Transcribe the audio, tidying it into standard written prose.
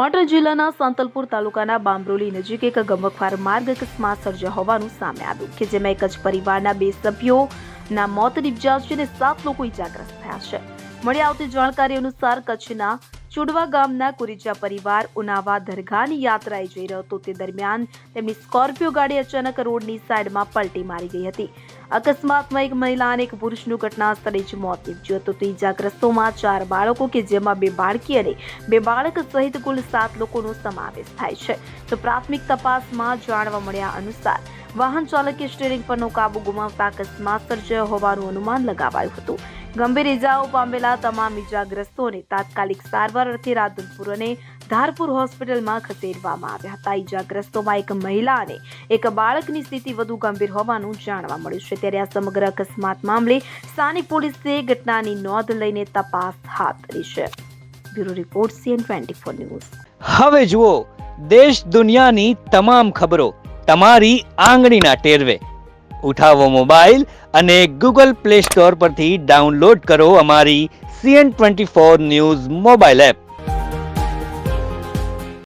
પાટણ જિલ્લાના સાંતલપુર તાલુકાના બામરોલી નજીક એક ગમખ્વાર માર્ગ અકસ્માત સર્જાયો હોવાનું સામે આવ્યું કે જેમાં એક જ પરિવારના 2 સભ્યોના મોત નિપજ્યા છે અને 7 લોકો ઈજાગ્રસ્ત થયા છે। મળી આવતી જાણકારી અનુસાર કચ્છના ચુડવા ગામના કુરેજા પરિવાર ઉનાવા દરગાહની યાત્રાએ જઈ રહ્યો હતો। તે દરમિયાન તેમની સ્કોર્પિયો ગાડી અચાનક રોડની સાઈડમાં પલટી મારી ગઈ હતી। અકસ્માતમાં એક મહિલા અને એક પુરુષનું ઘટના સ્થળે જ મોત નીપજ્યું હતું। તો ઈજાગ્રસ્તોમાં 4 બાળકો કે જેમાં 2 બાળકી અને 2 બાળક સહિત કુલ 7 લોકોનો સમાવેશ થાય છે। તો પ્રાથમિક તપાસમાં જાણવા મળ્યા અનુસાર વાહન ચાલકે સ્ટીયરિંગ પરનો કાબુ ગુમાવતા અકસ્માત સર્જાયો હોવાનું અનુમાન લગાવાયું હતું। ગંભીર ઇજાઓ પામેલા તમામ ઇજાગ્રસ્તોને તાત્કાલિક સારવાર અર્થે રાધનપુર અને ધારપુર હોસ્પિટલમાં ખસેડવામાં આવ્યા હતા। ઇજાગ્રસ્તોમાં એક મહિલા અને એક બાળકની સ્થિતિ વધુ ગંભીર હોવાનું જાણવા મળ્યું છે। ત્યારે આ સમગ્ર અકસ્માત મામલે સ્થાનિક પોલીસે ઘટનાની નોંધ લઈને તપાસ હાથ ધરી છે। Bureau report CN24 news. હવે જુઓ દેશ દુનિયાની તમામ ખબરો તમારી આંગળીના ટેરવે। ઉઠાવો મોબાઈલ અને ગૂગલ પ્લે સ્ટોર પરથી ડાઉનલોડ કરો અમારી CN24 ન્યૂઝ મોબાઈલ એપ।